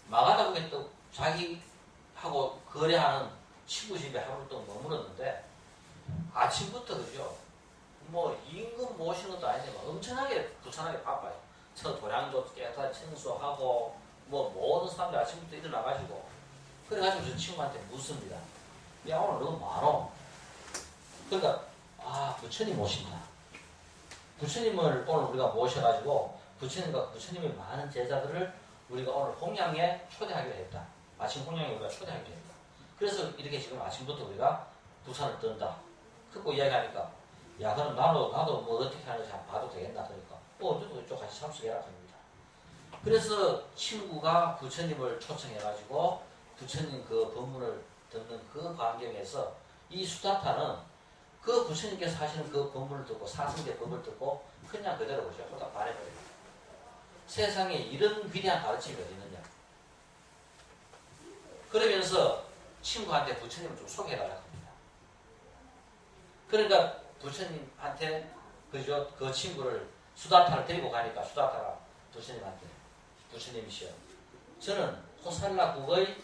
망하다 보니 또 자기하고 거래하는 친구 집에 하루 동안 머물었는데 아침부터 그죠? 뭐 임금 모시는 것도 아니지만 엄청나게 부천하게 바빠요. 저 도량도 깨끗하게 청소하고 뭐 모든 사람들 아침부터 일어나가지고 그래가지고 저 친구한테 묻습니다. 야 오늘 너무 많어. 그러니까 부처님 모신다. 부처님을 오늘 우리가 모셔가지고 부처님과 부처님의 많은 제자들을 우리가 오늘 홍양에 초대하기로 했다. 아침 홍양에 우리가 초대하기로 했다. 그래서 이렇게 지금 아침부터 우리가 부산을 뜬다. 그거 이야기하니까 야 그럼 나도 뭐 어떻게 하는지 한번 봐도 되겠나. 그러니까 어쩌고 저 같이 참석해라 합니다. 그래서 친구가 부처님을 초청해가지고 부처님 그 법문을 듣는 그 광경에서 이 수다타는 그 부처님께서 하시는 그 법문을 듣고 사성제 법을 듣고 그냥 그대로 보죠. 호다 반해버립니다. 세상에 이런 위대한 가르침이 어디 있느냐. 그러면서 친구한테 부처님을 좀 소개해달라고 합니다. 그러니까 부처님한테 그죠? 그 친구를 수다타를 데리고 가니까 수다타가 부처님한테 부처님이시여 저는 호살라국의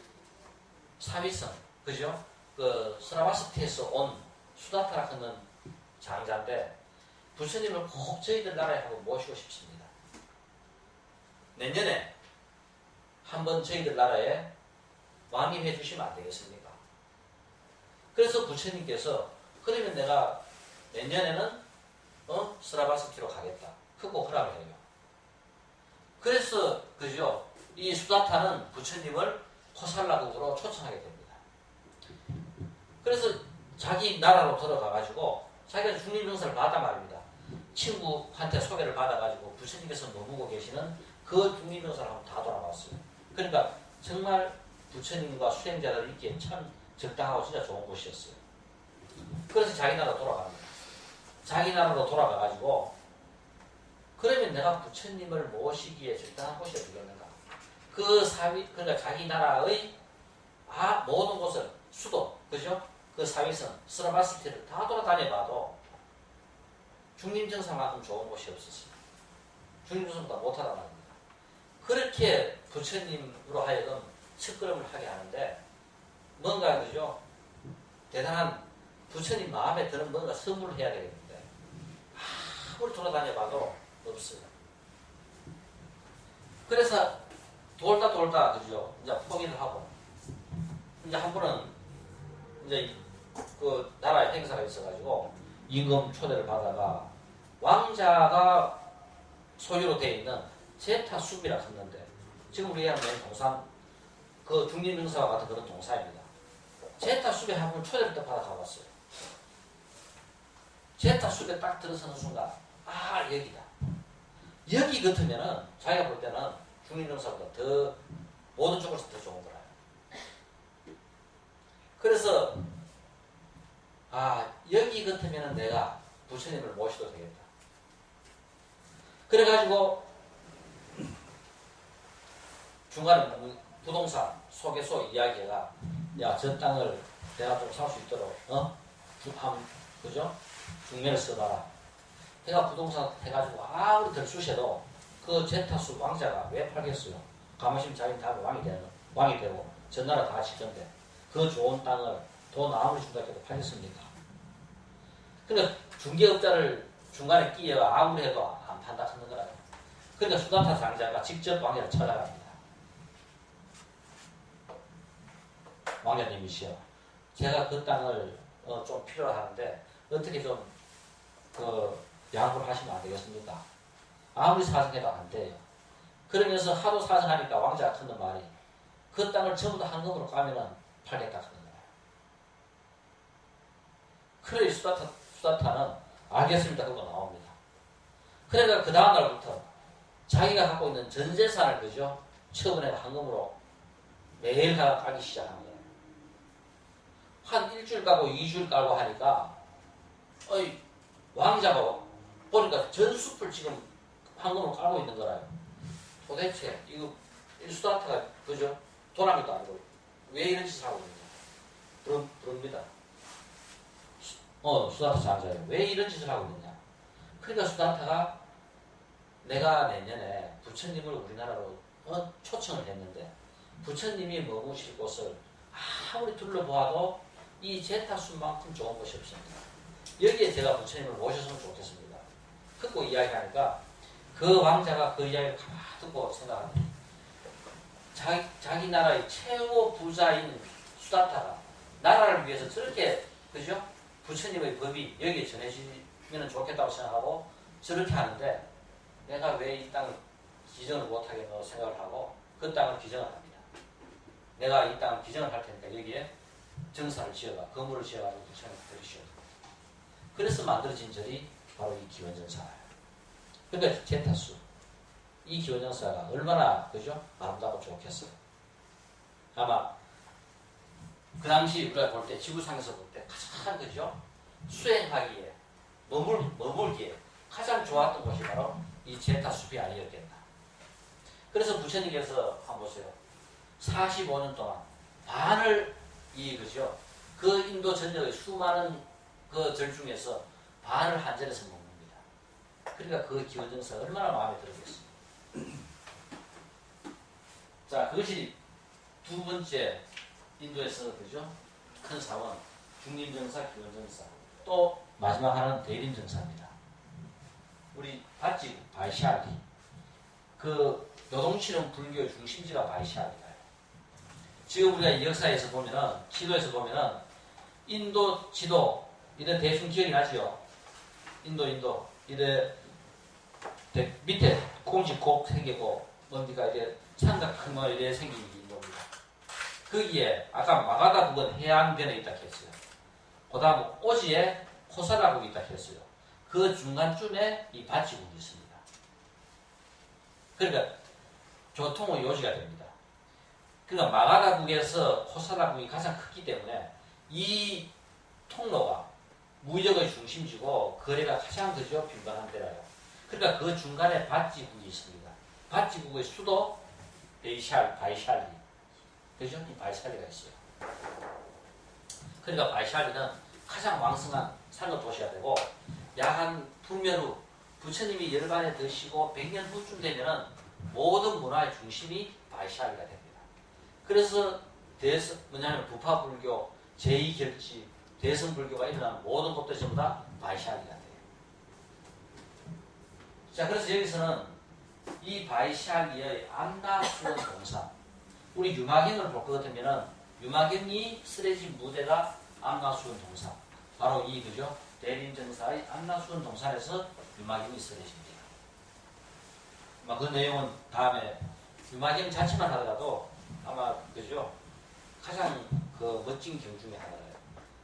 사위성 그죠? 그 스라바스티에서 온 수다타라 하는 장자인데 부처님을 꼭 저희들 나라에 한번 모시고 싶습니다. 내년에 한번 저희들 나라에 왕임해 주시면 안 되겠습니까? 그래서 부처님께서 그러면 내가 내년에는 스라바스티로 가겠다. 그거 허락을 해요. 그래서 그죠? 이 수다타는 부처님을 호살라국으로 초청하게 됩니다. 그래서 자기 나라로 들어가가지고 자기가 중림명사를 받아 말입니다. 친구한테 소개를 받아가지고 부처님께서 머무고 계시는 그 중림명사를 한번 다 돌아봤어요. 그러니까 정말 부처님과 수행자들 있기에 참 적당하고 진짜 좋은 곳이었어요. 그래서 자기 나라로 돌아갑니다. 자기 나라로 돌아가가지고 그러면 내가 부처님을 모시기에 적당한 곳이 어디겠는가? 그 사위, 그러니까 자기 나라의 모든 곳을 수도, 그죠? 그 사위성, 스라바스티를 다 돌아다녀봐도 중림정사만큼 좋은 곳이 없었어요. 중림정사보다 못하다 말입니다. 그렇게 부처님으로 하여금 첫걸음을 하게 하는데 뭔가 그죠? 대단한 부처님 마음에 드는 뭔가 선물을 해야 되겠는데 아무리 돌아다녀봐도 없어요. 그래서 돌다 그죠? 이제 포기를 하고 이제 한 번은 이제 그 나라에 행사가 있어가지고 임금 초대를 받아가 왕자가 소유로 되어 있는 제타 숲이라 했는데 지금 우리가 하는 동산 그 중림명사와 같은 그런 동산입니다. 제타 숲에 한 번 초대를 또 받아 가봤어요. 제타 숲에 딱 들어서는 순간 여기다. 여기 같으면은 자기가 볼 때는 중림명사보다 더 모든 쪽으로서 더 좋은 거라. 그래서 여기 같으면은 내가 부처님을 모셔도 되겠다. 그래가지고 중간에 부동산 소개소 이야기가 야 저 땅을 내가 좀 살 수 있도록 그죠? 중매를 써봐라. 해가 부동산 해가지고 아무리 덜 쑤셔도 그 제타수 왕자가 왜 팔겠어요? 가만히 자기는 다음에 왕이 되고 전나라 다 지던데 그 좋은 땅을 돈 아무리 준다 해도 팔겠습니까? 그러니까 중개업자를 중간에 끼어가 아무리 해도 안 판다 하는 거라요. 그러니까 수다타 장자가 직접 왕자를 찾아갑니다. 왕자님이시여, 제가 그 땅을 좀 필요로 하는데 어떻게 좀 양보를 하시면 안 되겠습니까? 아무리 사정해도 안 돼요. 그러면서 하도 사정하니까 왕자가 하는 말이 그 땅을 전부 다 한금으로 까면은 팔겠다 하는 거예요. 그래 수다타는 알겠습니다 그거 나옵니다. 그러니까 그 다음 날부터 자기가 갖고 있는 전 재산을 그죠? 처분해가 한금으로 매일 깔기 시작한 거예요. 한 일주일 깔고 2주일 깔고 하니까 왕자가 보니까 전 숲을 지금 황금으로 깔고 있는 거라요. 도대체 이거 수다타가 그죠? 도라미도 아니고 왜 이런 짓을 하고 있느냐? 그럽니다. 수다타 장자예요. 왜 이런 짓을 하고 있느냐? 그러니까 수다타가 내가 내년에 부처님을 우리나라로 초청을 했는데 부처님이 머무실 곳을 아무리 둘러보아도 이 제타숲만큼 좋은 곳이 없습니다. 여기에 제가 부처님을 모셨으면 좋겠습니다. 듣고 이야기하니까 그 왕자가 그 이야기를 가만히 듣고 생각합니다. 자기 나라의 최고 부자인 수다타가 나라를 위해서 저렇게 그죠? 부처님의 법이 여기에 전해지면 좋겠다고 생각하고 저렇게 하는데 내가 왜 이 땅을 기증을 못하겠노 생각을 하고 그 땅을 기증을 합니다. 내가 이 땅을 기증을 할 테니까 여기에 정사를 지어가 건물을 지어가지고 부처님을 드리시오. 그래서 만들어진 절이 바로 이 기원정사예요. 그러니까 제타수 이 기원정사가 얼마나 그죠? 아름답고 좋겠어요. 아마 그 당시 우리가 볼 때 지구상에서 볼 때 가장 그죠? 수행하기에 머물기에 가장 좋았던 곳이 바로 이 제타숲이 아니었겠나. 그래서 부처님께서 한번 보세요. 45년 동안 반을 그죠? 그 인도 전역의 수많은 그 절 중에서 반을 한 절에서 먹습니다. 그러니까 그 기원정사가 얼마나 마음에 들었겠어요. 자, 그것이 두 번째 인도에서 그죠? 큰 사원 중림정사, 기원정사. 또 마지막 하나는 대림정사입니다. 우리 봤지? 바이샬리. 그 요동치는 불교의 중심지가 바이샬리다. 지금 우리가 이 역사에서 보면은 지도에서 보면은 인도 지도 이래 대충 기억이 나지요. 인도 이래 밑에 콩지콕 생기고 뭔지가 이래 산각 큰 거 이래 생긴 게 인도입니다. 거기에 아까 마가다국은 해안변에 있다 했어요. 그 다음 오지에 코사다국이 있다 했어요. 그 중간쯤에 이 바치국이 있습니다. 그러니까 교통의 요지가 됩니다. 그러니까 마가다국에서 코사다국이 가장 크기 때문에 이 통로가 무역의 중심지고 거래가 가장 그죠 빈번한 데라요. 그러니까 그 중간에 바치국이 있습니다. 바치국의 수도 바이샬리. 그죠? 이 바이샬리가 있어요. 그러니까 바이샬리는 가장 왕성한 상급 도시가 되고 약 불멸 후 부처님이 열반에 드시고 100년 후쯤 되면은 모든 문화의 중심이 바이샬리가 됩니다. 그래서 뭐냐면 부파불교, 제2결지, 대성불교가 일어나는 모든 것들이 전부 다 바이샬리가 돼요. 자, 그래서 여기서는 이 바이샬리의 암나수원 동산, 우리 유마경을 볼 것 같으면은 유마경이 쓰러진 무대가 암나수원 동산, 바로 이 그죠? 대림정사의 암나수원 동산에서 유마경이 쓰러집니다. 그 내용은 다음에 유마경 자체만 하더라도 아마 그죠? 가장 그 멋진 경 중에 하나예요.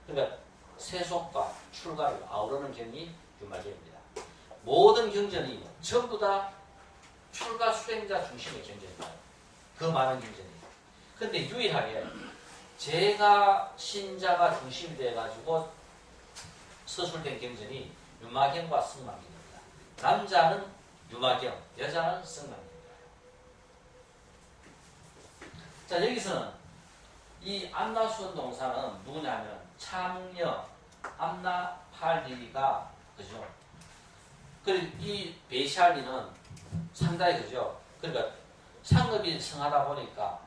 그러니까 세속과 출가를 아우르는 경이 유마경입니다. 모든 경전이 전부 다 출가 수행자 중심의 경전이에요. 그 많은 경전이. 근데 유일하게 제가 신자가 중심이 돼가지고 서술된 경전이 유마경과 승마경입니다. 남자는 유마경, 여자는 승마경입니다. 자, 여기서는 이 암나수원 동사는 누구냐면 참여 암나팔리가 그죠? 그리고 이 베샬리는 상당히 그죠? 그러니까 상급이 성하다 보니까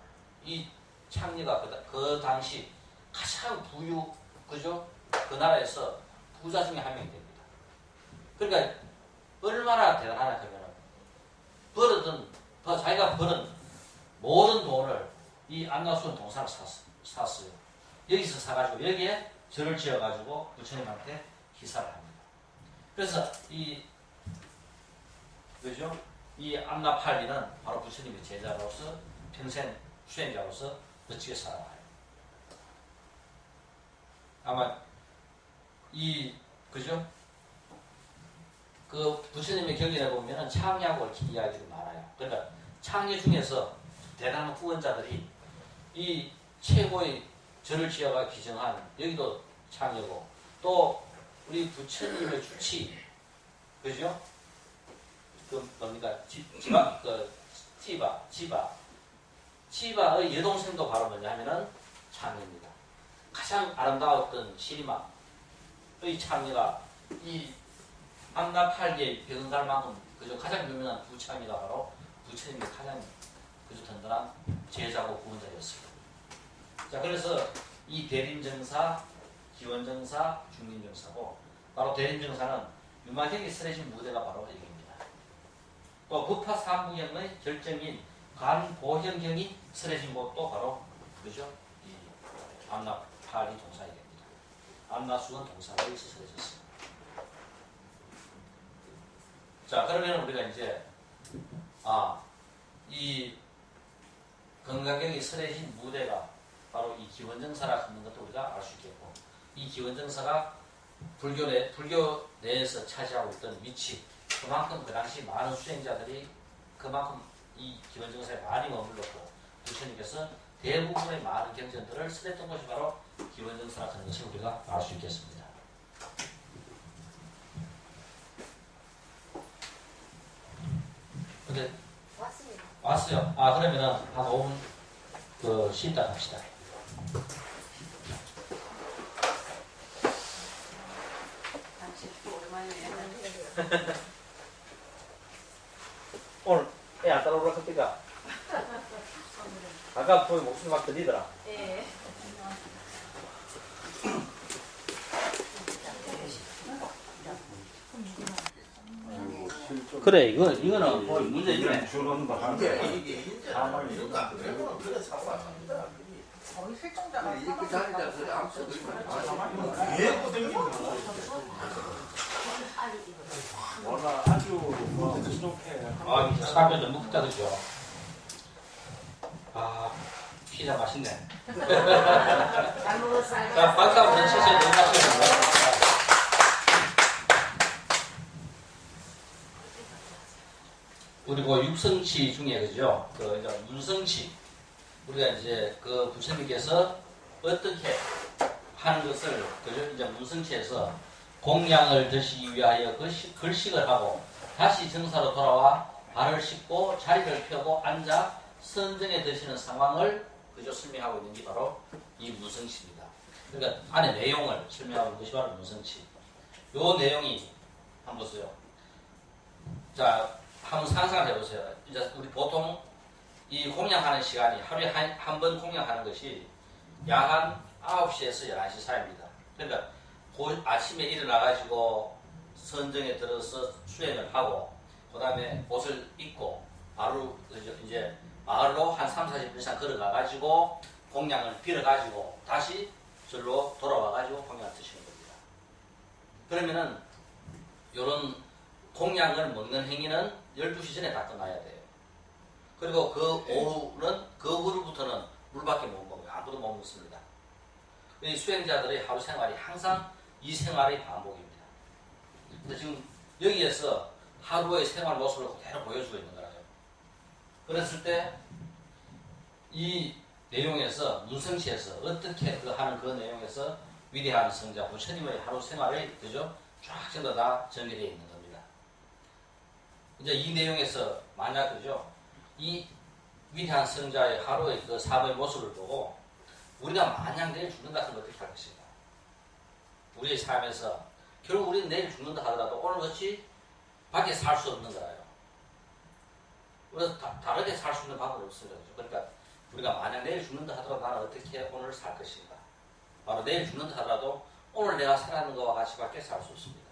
이 창리가 그 당시 가장 그죠? 그 나라에서 부자 중에 한 명이 됩니다. 그러니까 얼마나 대단하냐 그러면은 자기가 벌은 모든 돈을 이 암나수원 동산을 샀어요. 여기서 사가지고 여기에 절을 지어가지고 부처님한테 기사를 합니다. 그래서 그죠? 이 암나팔리는 바로 부처님의 제자로서 평생 수행자로서 멋지게 살아가요. 아마 그죠? 그 부처님의 경전에 보면은 창의하고 얽힌 이야기들이 많아요. 그러니까 창의 중에서 대단한 후원자들이 이 최고의 절을 지어가 기증한 여기도 창의고 또 우리 부처님의 주치 그죠? 그 뭡니까? 지바의 여동생도 바로 뭐냐 하면은 창의입니다. 가장 아름다웠던 시리마의 창의가 이 암나팔계의 벽은갈 만큼 그저 가장 유명한 부창의가 바로 부처님의 가장 그저 든든한 제자고 구원자였습니다. 자, 그래서 이 대림정사, 기원정사, 중림정사고, 바로 대림정사는 유마경이 쓰러진 무대가 바로 여기입니다. 또 부파 삼부경의 결정인 관보형경이 쓰러진 곳도 바로 그죠? 이 암나팔이 동산이 됩니다. 암나수원 동산에 있어 쓰러졌습니다. 자, 그러면 우리가 이제 이 건강경이 쓰러진 무대가 바로 이 기원정사라 하는 것도 우리가 알 수 있겠고, 이 기원정사가 불교 내에서 차지하고 있던 위치, 그만큼 그 당시 많은 수행자들이 그만큼 이 기원정사에 많이 머물렀고, 부처님께서 대부분의 많은 경전들을 쓰랬던 것이 바로 기원정사라 하는 것을 우리가 알 수 있겠습니다. 근데 왔어요. 그러면은 한 5분 쉬다 갑시다. 오늘 애 안 따라오라 했니까 아까 보니 목소리 막 들리더라. 예. 그래, 이거는 거의 문제 있네. 주는 거 이게 이런 거 안 그래도 그래 사고가 납니다. 거의 실종자가 이렇게 다니다 그래 아무튼 워낙 아주 뭐 부족해. 사람들 너무复杂그죠? 피자 맛있네. 잘 먹었어요. 자, 박수 한번 치세요. 너무 맛있습니다. 그리고 육성치 중에 그죠? 문성치. 우리가 이제 그 부처님께서 어떻게 하는 것을 그죠? 이제 문성치에서 공양을 드시기 위하여 걸식을 하고 다시 정사로 돌아와 발을 씻고 자리를 펴고 앉아 선정에 드시는 상황을 그저 설명하고 있는 게 바로 이 문성치입니다. 그러니까 안에 내용을 설명하고 있는 것이 바로 문성치. 요 내용이 한번 보세요. 자, 한번 상상을 해보세요. 이제 우리 보통 이 공양하는 시간이 하루에 한 번 공양하는 것이 야간 9시에서 11시 사이입니다. 그러니까 아침에 일어나가지고 선정에 들어서 수행을 하고 그 다음에 옷을 입고 바로 이제 마을로 한 3, 40분 이상 걸어가가지고 공양을 빌어가지고 다시 절로 돌아와가지고 공양을 드시는 겁니다. 그러면은 요런 공양을 먹는 행위는 12시 전에 다 끝나야 돼요. 그리고 그 후로부터는 물밖에 못 먹어요. 아무도 못 먹습니다. 이 수행자들의 하루 생활이 항상 이 생활의 반복입니다. 근데 지금 여기에서 하루의 생활 모습을 그대로 보여주고 있는 거라요. 그랬을 때 이 내용에서 문성치에서 어떻게 하는 그 내용에서 위대한 성자 부처님의 하루 생활을 그죠? 쫙 전부 다 전개되어 있는 겁니다. 이제 이 내용에서 만약 그죠? 이 위대한 성자의 하루의 그 삶의 모습을 보고 우리가 만약 내일 죽는다 하면 어떻게 할 것인가? 우리의 삶에서 결국 우리는 내일 죽는다 하더라도 오늘같이 밖에 살 수 없는 거예요. 그래서 다르게 살 수 있는 방법이 없어요. 그러니까 우리가 만약 내일 죽는다 하더라도 나는 어떻게 오늘 살 것인가? 바로 내일 죽는다 하더라도 오늘 내가 살아가는 것과 같이 밖에 살 수 없습니다.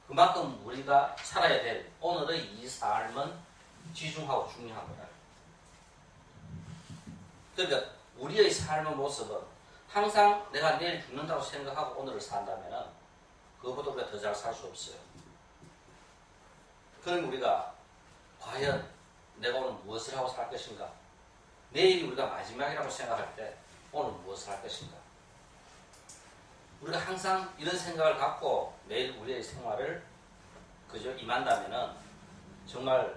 그만큼 우리가 살아야 될 오늘의 이 삶은 지중하고 중요한 거다. 그러니까 우리의 삶의 모습은 항상 내가 내일 죽는다고 생각하고 오늘을 산다면 그것보다 우리가 더 잘 살 수 없어요. 그럼 우리가 과연 내가 오늘 무엇을 하고 살 것인가? 내일이 우리가 마지막이라고 생각할 때 오늘 무엇을 할 것인가? 우리가 항상 이런 생각을 갖고 매일 우리의 생활을 그저 임한다면은 정말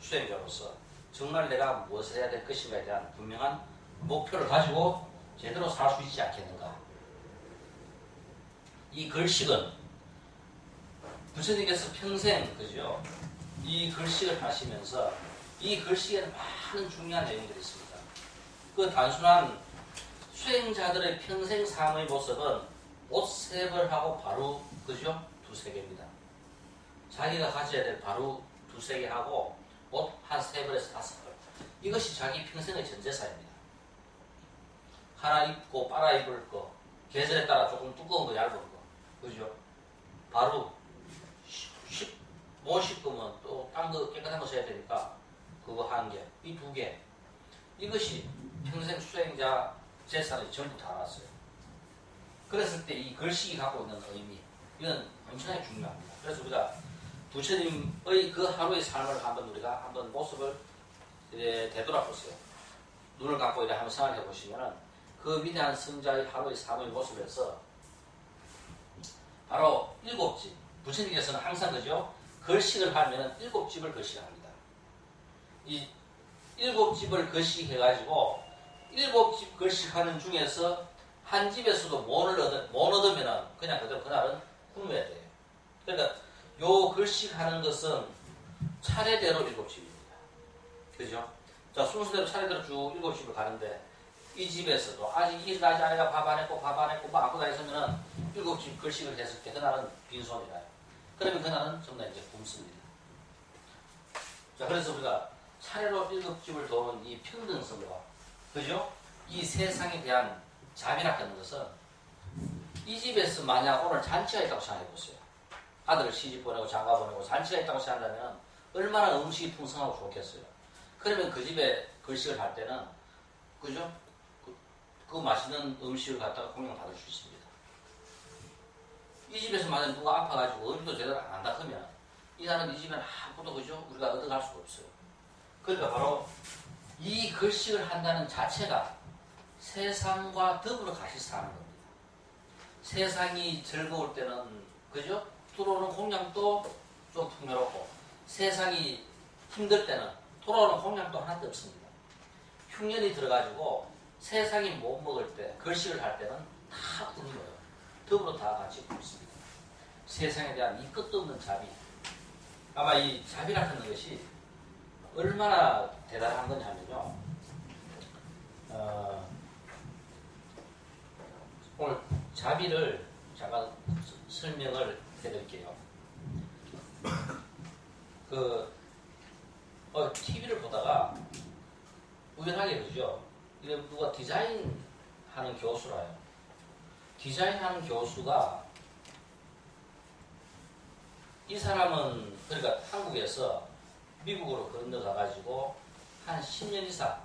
수행자로서 정말 내가 무엇을 해야 될 것인가에 대한 분명한 목표를 가지고 제대로 살 수 있지 않겠는가? 이 글식은 부처님께서 평생 그죠? 이 글식을 하시면서 이 글식에는 많은 중요한 내용들이 있습니다. 그 단순한 수행자들의 평생 삶의 모습은 옷 세 벌 하고 바로 그죠? 두세 개입니다. 자기가 가져야 될 바로 두세 개 하고 옷 한 세 벌에서 다섯 벌. 이것이 자기 평생의 전 재산입니다. 하나 입고 빨아 입을 거, 계절에 따라 조금 두꺼운 거, 얇은 거, 그죠? 바로 못 씻으면 또 딴 거 깨끗한 거 써야 되니까 그거 한 개, 이 두 개, 이것이 평생 수행자 재산이 전부 다 나왔어요. 그랬을 때 이 글씨가 갖고 있는 의미, 이건 엄청나게 중요합니다. 그래서 우리가 부처님의 그 하루의 삶을 우리가 한번 모습을 되돌아보세요. 눈을 감고 이렇게 한번 생각해 보시면은 그 위대한 성자의 하루의 삶의 모습에서 바로 7집, 부처님께서는 항상 그죠? 걸식을 하면은 7집을 걸식합니다. 이 7집을 걸식해가지고 7집 걸식하는 중에서 한 집에서도 못 얻으면은 그냥 그대로 그날은 굶어야 돼요. 그러니까 요 걸식하는 것은 차례대로 7집입니다. 그죠? 자, 순서대로 차례대로 쭉 7집을 가는데 이 집에서도 아직 일어나지 않아가 밥 안 했고 뭐 아무도 안 했으면은 7집 걸식을 했을 때 그날은 빈손이라요. 그러면 그날은 전부 다 이제 굶습니다. 자, 그래서 우리가 차례로 7집을 도는 이 평등성과, 그죠? 이 세상에 대한 자비라는 것은 이 집에서 만약 오늘 잔치가 있다고 생각해 보세요. 아들을 시집 보내고 장가 보내고 잔치가 있다고 생각한다면 얼마나 음식이 풍성하고 좋겠어요. 그러면 그 집에 걸식을 할 때는, 그죠? 그 맛있는 음식을 갖다가 공양받을 수 있습니다. 이 집에서 만약 누가 아파가지고 음식도 제대로 안 한다 하면 이 사람은 이 집에는 아무도, 그죠? 우리가 얻어갈 수가 없어요. 그러니까 바로 이 걸식을 한다는 자체가 세상과 더불어 같이 사는 겁니다. 세상이 즐거울 때는, 그죠? 들어오는 공양도 좀 풍요롭고, 세상이 힘들 때는 돌아오는 공양도 하나도 없습니다. 흉년이 들어가지고 세상이 못 먹을 때, 걸식을 할 때는 다 굶어요. 더불어 다 같이 굶습니다. 세상에 대한 이 끝도 없는 자비. 아마 이 자비라는 것이 얼마나 대단한 거냐면요. 오늘 자비를 잠깐 설명을 해드릴게요. TV를 보다가 우연하게 그죠? 이게 누가 디자인하는 교수라요. 디자인하는 교수가 이 사람은 그러니까 한국에서 미국으로 건너가가지고 한 10년 이상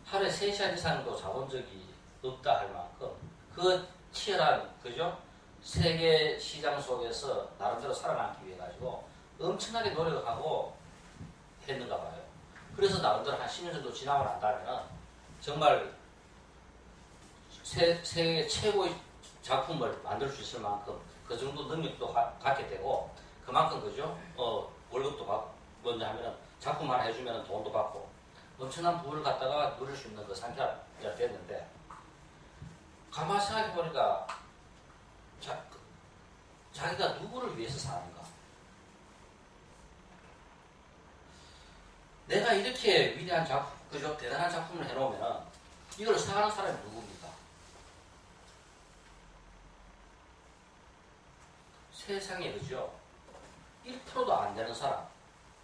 하루에 3시간 이상도 자본 적이 없다 할 만큼 그 치열한, 그죠? 세계 시장 속에서 나름대로 살아남기 위해 가지고 엄청나게 노력을 하고 했는가 봐요. 그래서 나름대로 한 10년 정도 지나고 난다면 정말 세계 최고의 작품을 만들 수 있을 만큼 그 정도 능력도 갖게 되고 그만큼, 그죠? 월급도 받고, 뭔지 하면은 작품 하나 해주면 돈도 받고 엄청난 부를 갖다가 누릴 수 있는 그 상태가 됐는데, 가만히 생각해 보니까 자기가 누구를 위해서 사는가? 내가 이렇게 위대한 작품, 그죠? 대단한 작품을 해놓으면은 이걸 사가는 사람이 누굽니까? 세상에, 그죠? 1%도 안 되는 사람,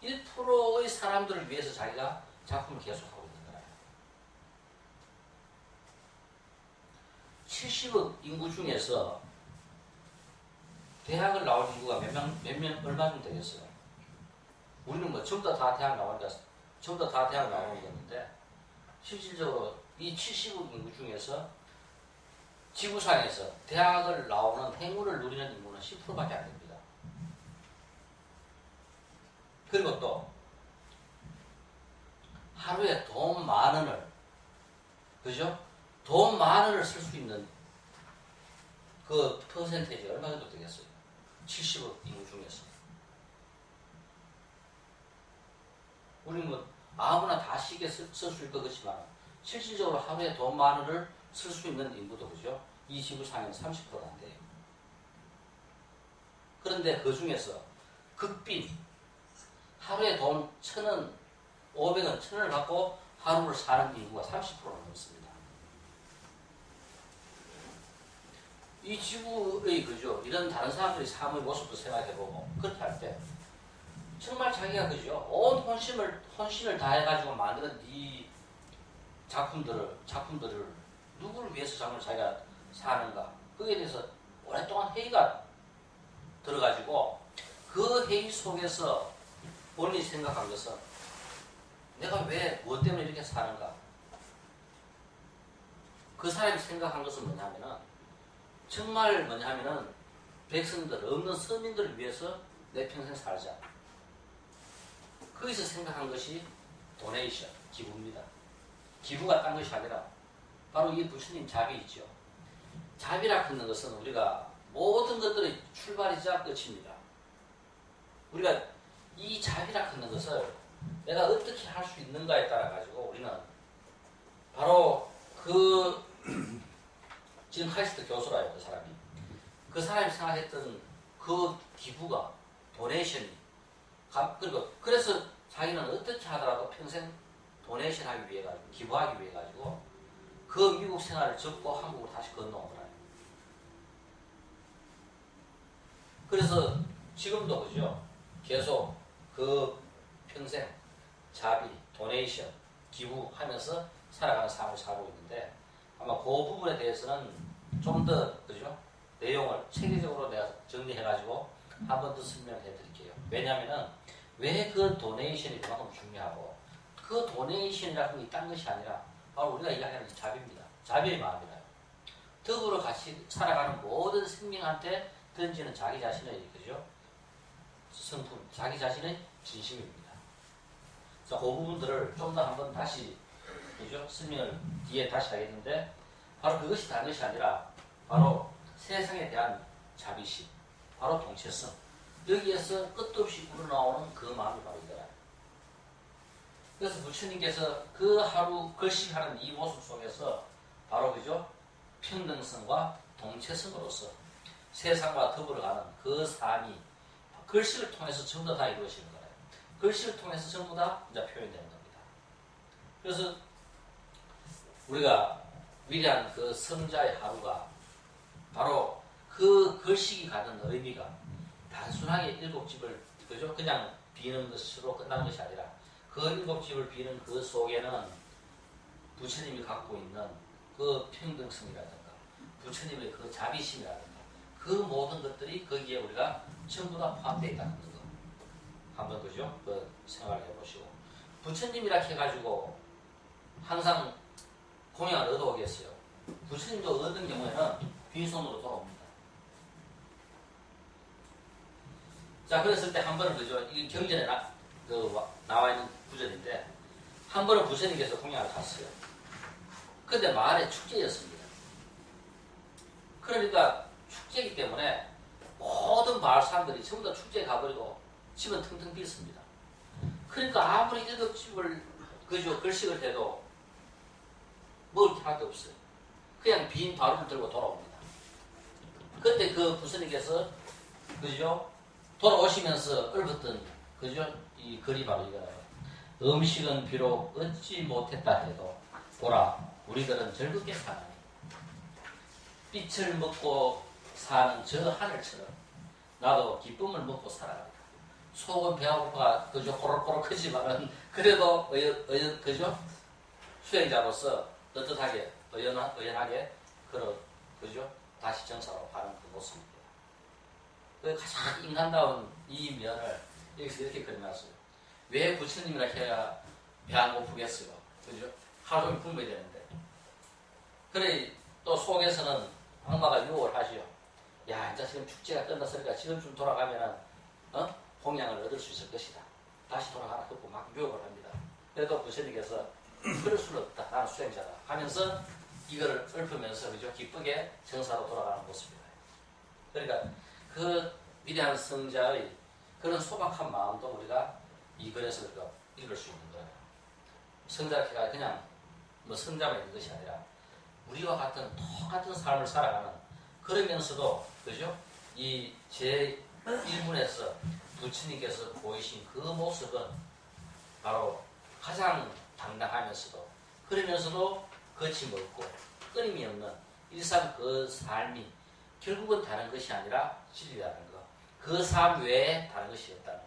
1%의 사람들을 위해서 자기가 작품을 계속하고 있는 거예요. 70억 인구 중에서 대학을 나올 인구가 얼마 좀 되겠어요? 우리는 뭐 전부 다 대학 나오니까 전부 다 대학 나오는 건데, 실질적으로 이 70억 인구 중에서 지구상에서 대학을 나오는 행운을 누리는 인구는 10%밖에 안 됩니다. 그리고 또 하루에 돈 10,000원을, 그죠? 돈 10,000원을 쓸 수 있는 그 퍼센테이지가 얼마 정도 되겠어요? 70억 인구 중에서. 우리는 뭐 아무나 다 쉽게 쓸 수 있을 것 같지만 실질적으로 하루에 돈 10,000원을 쓸 수 있는 인구도, 그죠? 이 지구상에는 30%가 안 돼요. 그런데 그 중에서 극빈, 하루에 돈 1,000원, 500원, 1,000원을 갖고 하루를 사는 인구가 30%나 넘습니다. 이 지구의, 그죠? 이런 다른 사람들의 삶의 모습도 생각해보고 그렇게 할 때 정말 자기가 그죠? 온 혼신을 다해가지고 만드는 이 작품들을 누구를 위해서 정말 자기가 사는가? 거기에 대해서 오랫동안 회의가 들어가지고 그 회의 속에서 본인이 생각한 것은 내가 왜, 무엇 때문에 이렇게 사는가? 그 사람이 생각한 것은 뭐냐면은 정말 뭐냐면은 백성들, 없는 서민들을 위해서 내 평생 살자. 거기서 생각한 것이 도네이션, 기부입니다. 기부가 딴 것이 아니라 바로 이 부처님 자비 있죠. 자비라 하는 것은 우리가 모든 것들의 출발이자 끝입니다. 우리가 이 자비라 하는 것을 내가 어떻게 할 수 있는가에 따라 가지고 우리는 바로 그 지금 카이스트 교수라요, 그 사람이 생각했던 그 기부가 도네이션이 그리고 그래서 자기는 어떻게 하더라도 평생 도네이션 하기 위해 가지고 기부하기 위해 가지고 그 미국 생활을 접고 한국으로 다시 건너온 거라요. 그래서 지금도 그죠? 계속 그 평생 자비, 도네이션, 기부하면서 살아가는 삶을 살고 있는데 아마 그 부분에 대해서는 좀 더 그죠? 내용을 체계적으로 내가 정리해가지고 한 번 더 설명해 드릴게요. 왜냐면은 왜 그 도네이션이 그만큼 중요하고 그 도네이션이라는 게 딴 것이 아니라 바로 우리가 이야기하는 자비입니다. 자비의 마음이라요. 더불어 같이 살아가는 모든 생명한테 던지는 자기 자신의 그죠? 성품, 자기 자신의 진심입니다. 자, 그 부분들을 좀 더 한번 다시 그죠? 설명을 뒤에 다시 하겠는데 바로 그것이 다른 것이 아니라 바로 세상에 대한 자비심, 바로 동체성. 여기에서 끝도 없이 우러나오는 그 마음이 바로 이거라. 그래서 부처님께서 그 하루 글씨하는 이 모습 속에서 바로 그죠? 평등성과 동체성으로서 세상과 더불어가는 그 삶이 글씨를 통해서 전부 다 이루어지는 거예요. 글씨를 통해서 전부 다 이제 표현되는 겁니다. 그래서 우리가 위대한 그 성자의 하루가 바로 그 글씨기 가진 의미가 단순하게 일곱 집을 그죠? 그냥 비는 것으로 끝나는 것이 아니라 그 일곱 집을 비는 그 속에는 부처님이 갖고 있는 그 평등성이라든가 부처님의 그 자비심이라든가 그 모든 것들이 거기에 우리가 전부 다 포함되어 있다는 거. 한번 그죠? 그 생각을 해보시고 부처님이라 해가지고 항상 공양을 얻어오겠어요. 부처님도 얻은 경우에는 빈손으로 돌아옵니다. 자, 그랬을 때 한 번은 그죠? 이 경전에 나와 있는 구절인데 한 번은 부처님께서 공양을 갔어요. 근데 마을에 축제였습니다. 그러니까 축제이기 때문에 모든 마을 사람들이 전부 다 축제에 가버리고 집은 텅텅 비었습니다. 그러니까 아무리 일곱 집을 그죠? 글식을 해도 먹을 게 하나도 없어요. 그냥 빈 바루를 들고 돌아옵니다. 그때 그 부처님께서 그죠? 돌아오시면서 읊었던 그죠? 이 글이 바로 이거예요. 음식은 비록 얻지 못했다 해도 보라 우리들은 즐겁게 사나니 빛을 먹고 사는 저 하늘처럼 나도 기쁨을 먹고 살아간다. 속은 배가 고파 그죠? 호록호록 크지만은 그래도 그죠? 수행자로서 떳떳하게 의연하게 그죠? 다시 정사로 가는 그 모습입니다. 그 가장 인간다운 이 면을 여기서 이렇게 그려놨어요. 왜 부처님이라 해야 배 안 고프겠어요? 그죠? 하루 종일 굶어야 되는데. 그래 또 속에서는 악마가 유혹을 하지요. 야, 이제 지금 축제가 끝났으니까 지금쯤 돌아가면은 공양을 얻을 수 있을 것이다. 다시 돌아가라 그러고 막 유혹을 합니다. 그래도 부처님께서 그럴 수는 없다. 나는 수행자다. 하면서 이거를 읊으면서 그죠? 기쁘게 정사로 돌아가는 모습이다. 그러니까 그 위대한 성자의 그런 소박한 마음도 우리가 이 글에서 우리가 읽을 수 있는 거예요. 성자가 그냥 뭐 성자만 있는 것이 아니라 우리와 같은 똑같은 삶을 살아가는 그러면서도 그죠? 이 제1문에서 부처님께서 보이신 그 모습은 바로 가장 당당하면서도 그러면서도 거침없고 끊임이 없는 일상 그 삶이 결국은 다른 것이 아니라 진리라는 거. 그 삶 외에 다른 것이 없다는 거.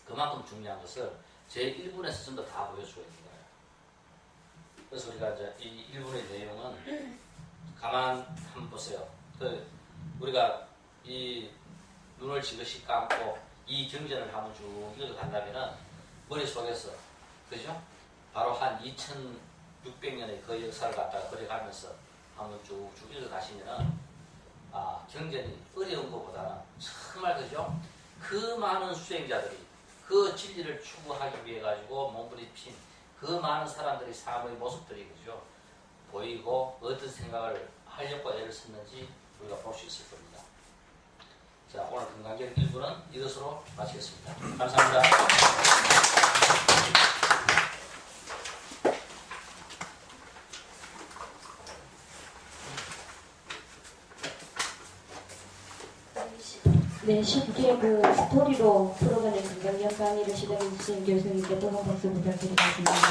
그만큼 중요한 것을 제 1분에서 전부 다 보여주고 있는 거예요. 그래서 우리가 이제 이 1분의 내용은 가만 한번 보세요. 우리가 이 눈을 지그시 감고 이 경전을 한번 쭉 읽어간다면은 머릿속에서 그죠? 바로 한 2600년의 그 역사를 갖다가 그려가면서 한번 쭉쭉 읽어가시면은 경전이 어려운 것보다는 정말 그죠? 그 많은 수행자들이 그 진리를 추구하기 위해 가지고 몸부림친 그 많은 사람들의 삶의 모습들이 그죠? 보이고 어떤 생각을 하려고 애를 썼는지 우리가 볼 수 있을 겁니다. 자, 오늘 건강경 1부는 이것으로 마치겠습니다. 감사합니다. 네, 쉽게 그 스토리로 풀어가는 건강경 강의를 시작해 주신 교수님께 또 한 박수 부탁드리겠습니다.